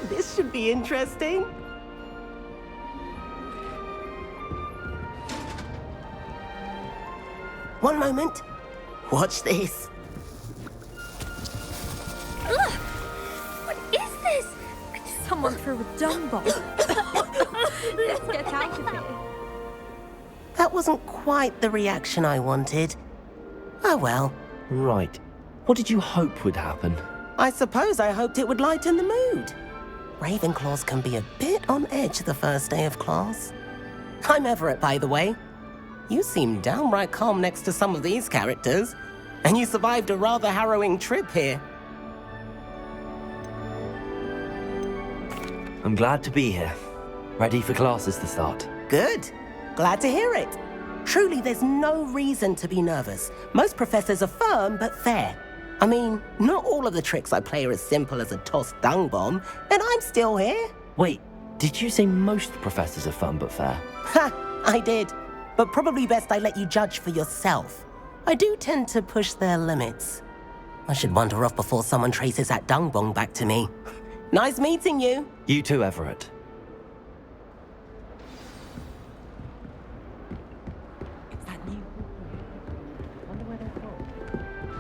This should be interesting. One moment. Watch this. Ugh! What is this? Someone threw a dung bomb. Let's get out of here. That wasn't quite the reaction I wanted. Oh well. Right. What did you hope would happen? I suppose I hoped it would lighten the mood. Ravenclaws can be a bit on edge the first day of class. I'm Everett, by the way. You seem downright calm next to some of these characters, and you survived a rather harrowing trip here. I'm glad to be here. Ready for classes to start. Good. Glad to hear it. Truly, there's no reason to be nervous. Most professors are firm but fair. I mean, not all of the tricks I play are as simple as a tossed dung bomb, and I'm still here. Wait, did you say most professors are fun but fair? Ha! I did. But probably best I let you judge for yourself. I do tend to push their limits. I should wander off before someone traces that dung bomb back to me. Nice meeting you. You too, Everett. It's that new I wonder where they're from.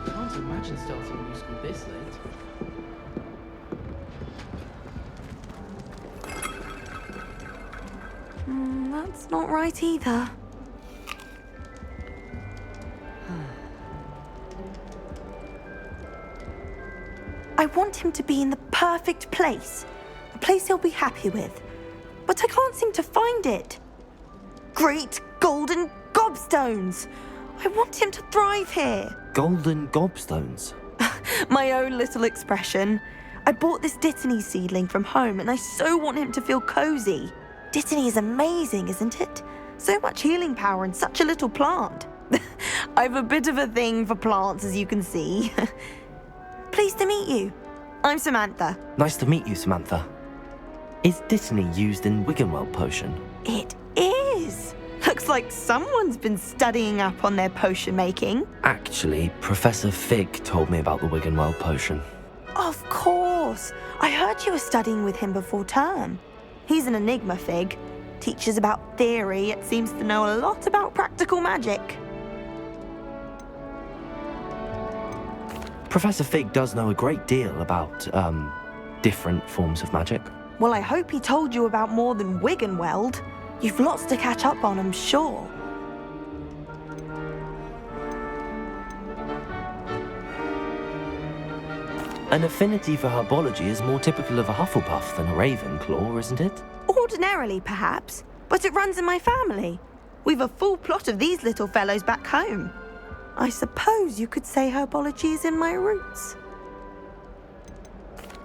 I can't imagine starting a new school this late. That's not right either. I want him to be in the perfect place. A place he'll be happy with. But I can't seem to find it. Great golden gobstones! I want him to thrive here. Golden gobstones. My own little expression. I bought this Dittany seedling from home and I so want him to feel cozy. Dittany is amazing, isn't it? So much healing power in such a little plant. I've a bit of a thing for plants, as you can see. Pleased to meet you. I'm Samantha. Nice to meet you, Samantha. Is Dittany used in Wiggenweld potion? It is. Looks like someone's been studying up on their potion making. Actually, Professor Fig told me about the Wiggenweld potion. Of course. I heard you were studying with him before term. He's an enigma, Fig. Teaches about theory, yet seems to know a lot about practical magic. Professor Fig does know a great deal about, different forms of magic. Well, I hope he told you about more than Wiggenweld. You've lots to catch up on, I'm sure. An affinity for herbology is more typical of a Hufflepuff than a Ravenclaw, isn't it? Ordinarily, perhaps, but it runs in my family. We've a full plot of these little fellows back home. I suppose you could say herbology is in my roots.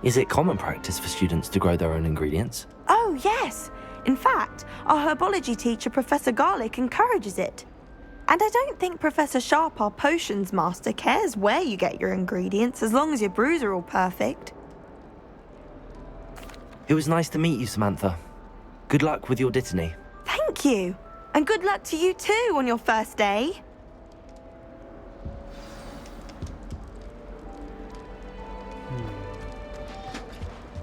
Is it common practice for students to grow their own ingredients? Oh, yes. In fact, our herbology teacher, Professor Garlick, encourages it. And I don't think Professor Sharp, our potions master, cares where you get your ingredients as long as your brews are all perfect. It was nice to meet you, Samantha. Good luck with your Dittany. Thank you. And good luck to you too on your first day.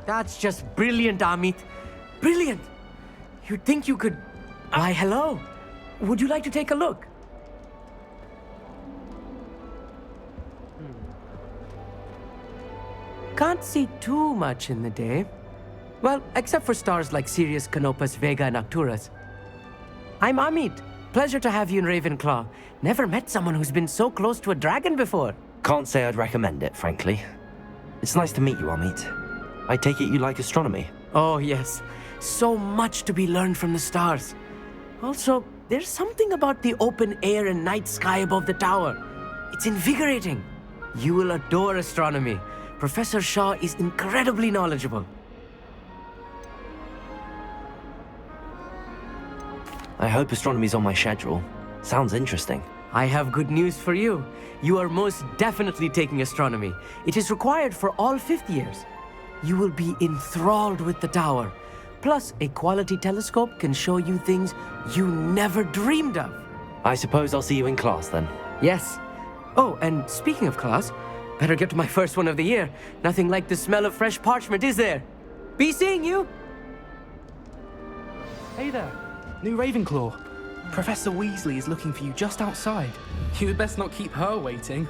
That's just brilliant, Amit. Brilliant! You'd think you could... Why, hello. Would you like to take a look? Can't see too much in the day. Well, except for stars like Sirius, Canopus, Vega, and Arcturus. I'm Amit. Pleasure to have you in Ravenclaw. Never met someone who's been so close to a dragon before. Can't say I'd recommend it, frankly. It's nice to meet you, Amit. I take it you like astronomy? Oh, yes. So much to be learned from the stars. Also, there's something about the open air and night sky above the tower. It's invigorating. You will adore astronomy. Professor Shaw is incredibly knowledgeable. I hope astronomy's on my schedule. Sounds interesting. I have good news for you. You are most definitely taking astronomy. It is required for all fifth years. You will be enthralled with the tower. Plus, a quality telescope can show you things you never dreamed of. I suppose I'll see you in class then. Yes. Oh, and speaking of class, better get to my first one of the year. Nothing like the smell of fresh parchment, is there? Be seeing you! Hey there, new Ravenclaw. Professor Weasley is looking for you just outside. You'd best not keep her waiting.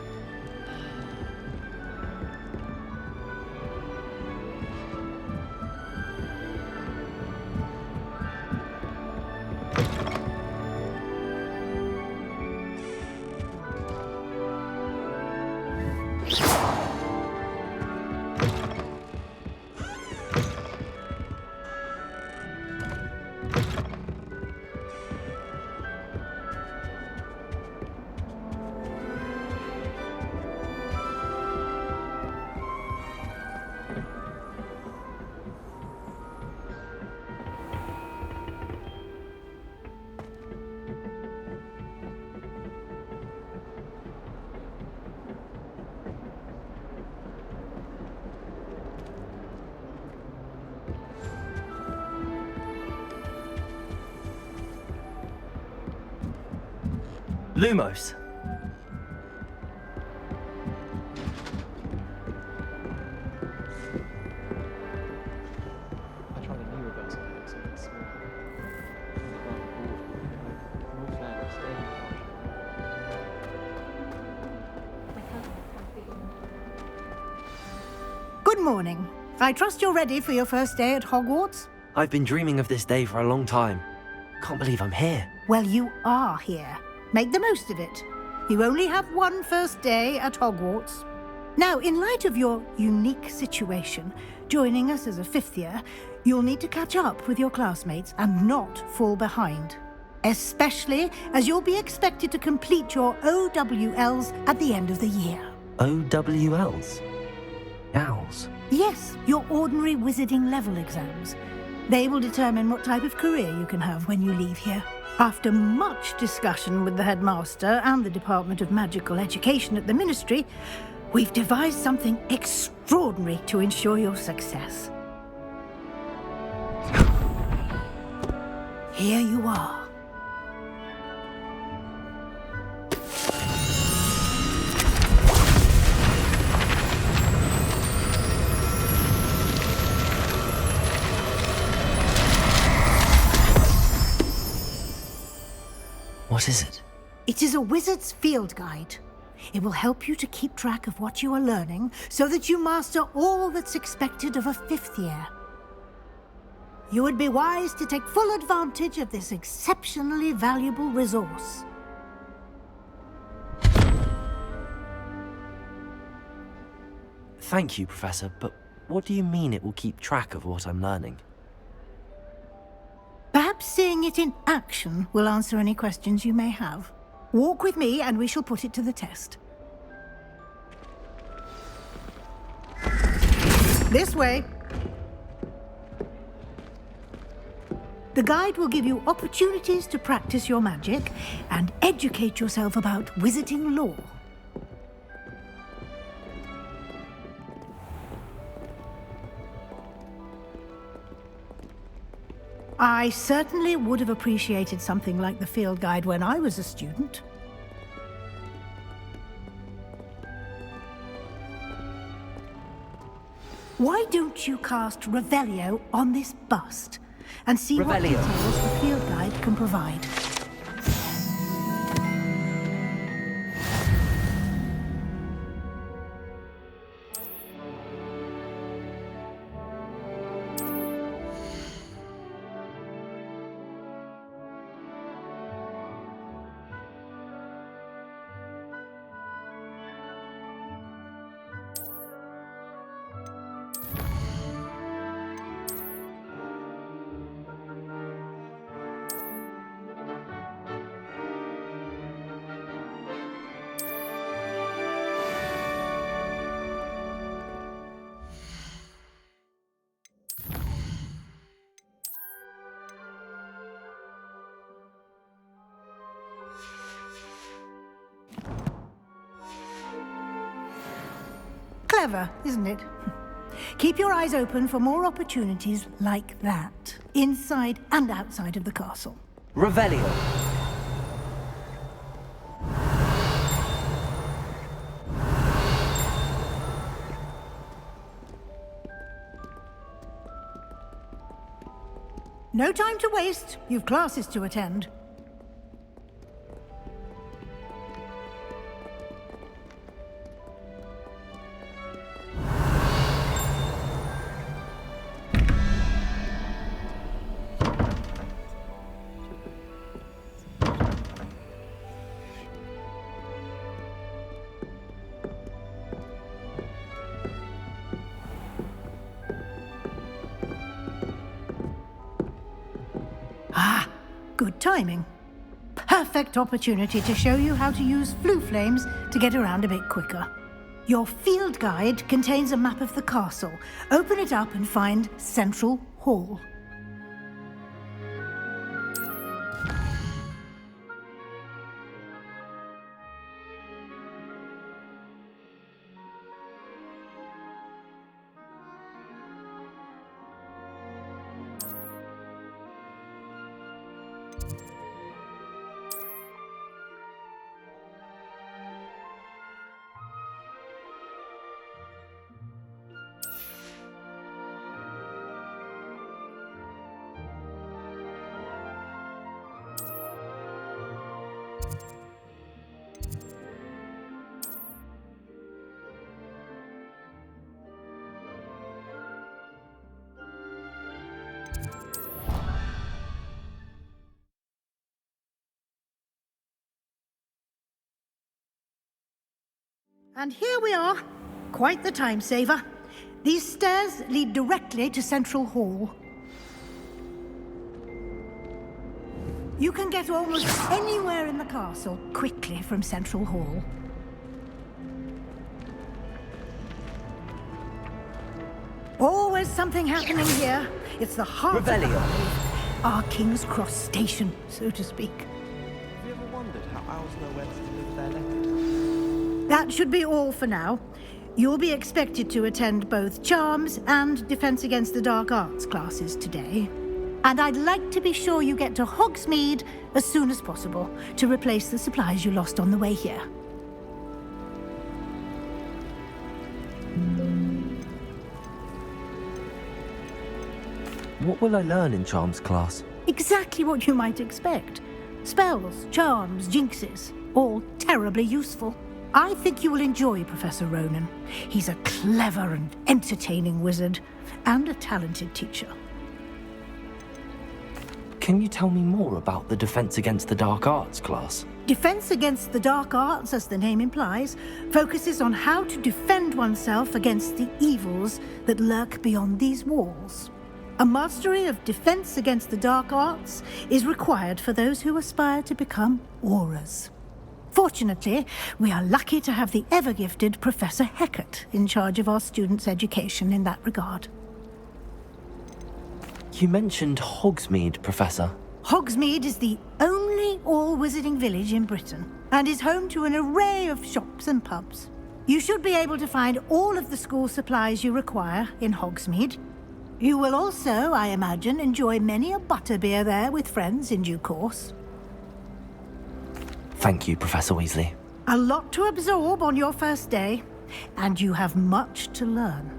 Lumos. I tried a new reversal here, so it's small. More flair, stay Good morning. I trust you're ready for your first day at Hogwarts? I've been dreaming of this day for a long time. Can't believe I'm here. Well, you are here. Make the most of it. You only have one first day at Hogwarts. Now, in light of your unique situation, joining us as a fifth year, you'll need to catch up with your classmates and not fall behind. Especially as you'll be expected to complete your OWLs at the end of the year. OWLs? Owls? Yes, your ordinary wizarding level exams. They will determine what type of career you can have when you leave here. After much discussion with the headmaster and the Department of Magical Education at the Ministry, we've devised something extraordinary to ensure your success. Here you are. What is it? It is a wizard's field guide. It will help you to keep track of what you are learning so that you master all that's expected of a fifth year. You would be wise to take full advantage of this exceptionally valuable resource. Thank you, Professor, but what do you mean it will keep track of what I'm learning? Perhaps seeing it in action will answer any questions you may have. Walk with me and we shall put it to the test. This way. The guide will give you opportunities to practice your magic and educate yourself about wizarding lore. I certainly would have appreciated something like the field guide when I was a student. Why don't you cast Revelio on this bust and see what Revelio. details the field guide can provide? Clever, isn't it? Keep your eyes open for more opportunities like that, inside and outside of the castle. Revelio. No time to waste. You've classes to attend. Good timing. Perfect opportunity to show you how to use flue flames to get around a bit quicker. Your field guide contains a map of the castle. Open it up and find Central Hall. And here we are. Quite the time saver. These stairs lead directly to Central Hall. You can get almost anywhere in the castle quickly from Central Hall. Always something happening here. It's the heart of our King's Cross station, so to speak. Have you ever wondered how owls know where to deliver their letters? That should be all for now. You'll be expected to attend both Charms and Defense Against the Dark Arts classes today. And I'd like to be sure you get to Hogsmeade as soon as possible to replace the supplies you lost on the way here. What will I learn in Charms class? Exactly what you might expect. Spells, charms, jinxes, all terribly useful. I think you will enjoy Professor Ronan. He's a clever and entertaining wizard, and a talented teacher. Can you tell me more about the Defense Against the Dark Arts class? Defense Against the Dark Arts, as the name implies, focuses on how to defend oneself against the evils that lurk beyond these walls. A mastery of Defense Against the Dark Arts is required for those who aspire to become auras. Fortunately, we are lucky to have the ever-gifted Professor Hecat in charge of our students' education in that regard. You mentioned Hogsmeade, Professor. Hogsmeade is the only all-wizarding village in Britain, and is home to an array of shops and pubs. You should be able to find all of the school supplies you require in Hogsmeade. You will also, I imagine, enjoy many a butterbeer there with friends in due course. Thank you, Professor Weasley. A lot to absorb on your first day, and you have much to learn.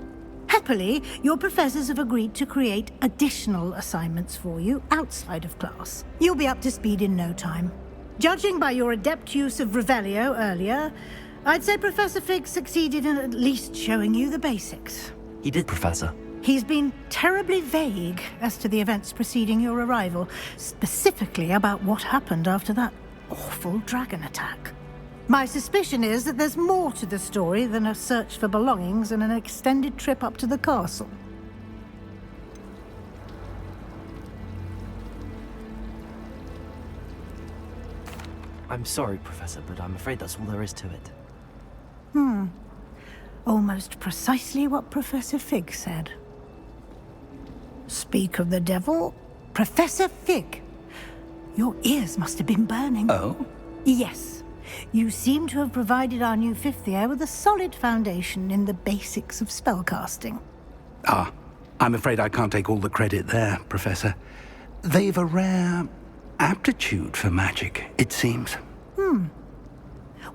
Happily, your professors have agreed to create additional assignments for you outside of class. You'll be up to speed in no time. Judging by your adept use of Revelio earlier, I'd say Professor Fig succeeded in at least showing you the basics. He did, Professor. He's been terribly vague as to the events preceding your arrival, specifically about what happened after that awful dragon attack. My suspicion is that there's more to the story than a search for belongings and an extended trip up to the castle. I'm sorry, Professor, but I'm afraid that's all there is to it. Almost precisely what Professor Fig said. Speak of the devil, Professor Fig. Your ears must have been burning. Oh? Yes. You seem to have provided our new fifth year with a solid foundation in the basics of spellcasting. Ah, I'm afraid I can't take all the credit there, Professor. They've a rare aptitude for magic, it seems.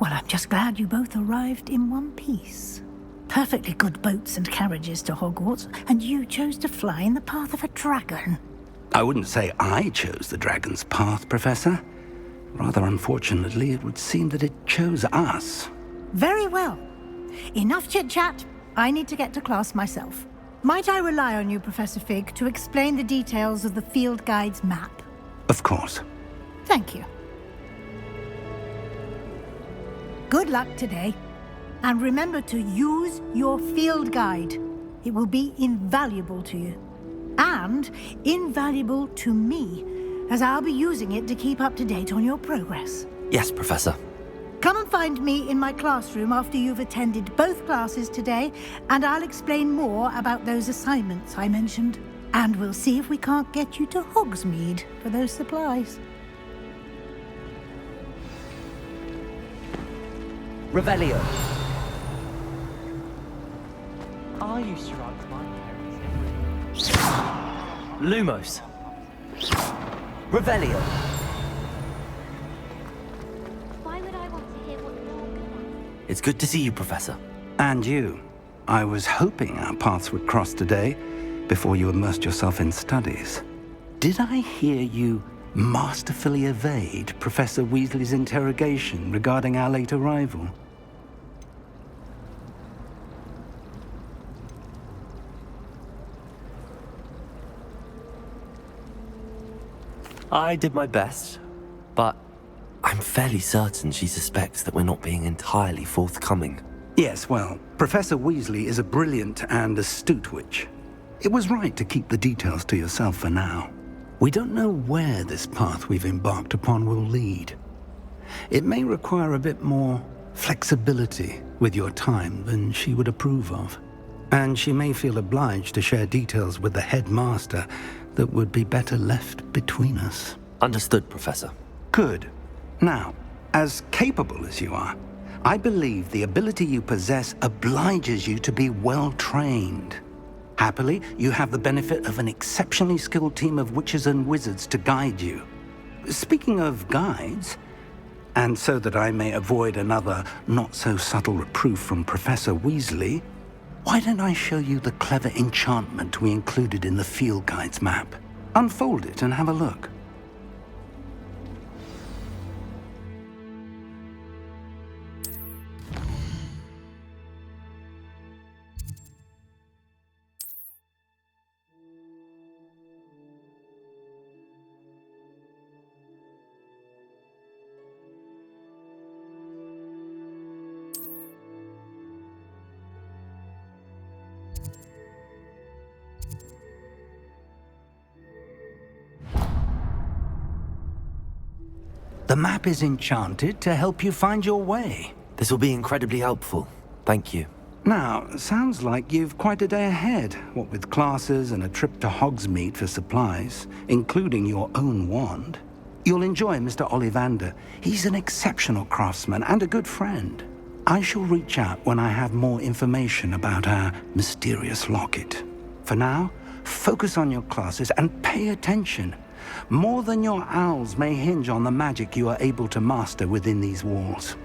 Well, I'm just glad you both arrived in one piece. Perfectly good boats and carriages to Hogwarts, and you chose to fly in the path of a dragon. I wouldn't say I chose the dragon's path, Professor. Rather unfortunately, it would seem that it chose us. Very well. Enough chit-chat. I need to get to class myself. Might I rely on you, Professor Fig, to explain the details of the field guide's map? Of course. Thank you. Good luck today. And remember to use your field guide. It will be invaluable to you. And invaluable to me, as I'll be using it to keep up to date on your progress. Yes, Professor. Come and find me in my classroom after you've attended both classes today, and I'll explain more about those assignments I mentioned. And we'll see if we can't get you to Hogsmeade for those supplies. Revelio. Are you struck by Lumos. Revelio. Why would I want to hear what you're good at? It's good to see you, Professor. And you. I was hoping our paths would cross today, before you immersed yourself in studies. Did I hear you masterfully evade Professor Weasley's interrogation regarding our late arrival? I did my best, but I'm fairly certain she suspects that we're not being entirely forthcoming. Yes, well, Professor Weasley is a brilliant and astute witch. It was right to keep the details to yourself for now. We don't know where this path we've embarked upon will lead. It may require a bit more flexibility with your time than she would approve of. And she may feel obliged to share details with the headmaster that would be better left between us. Understood, Professor. Good. Now, as capable as you are, I believe the ability you possess obliges you to be well-trained. Happily, you have the benefit of an exceptionally skilled team of witches and wizards to guide you. Speaking of guides, and so that I may avoid another not-so-subtle reproof from Professor Weasley, why don't I show you the clever enchantment we included in the field guide's map? Unfold it and have a look. The map is enchanted to help you find your way. This will be incredibly helpful. Thank you. Now, sounds like you've quite a day ahead, what with classes and a trip to Hogsmeade for supplies, including your own wand. You'll enjoy Mr. Ollivander. He's an exceptional craftsman and a good friend. I shall reach out when I have more information about our mysterious locket. For now, focus on your classes and pay attention. More than your owls may hinge on the magic you are able to master within these walls.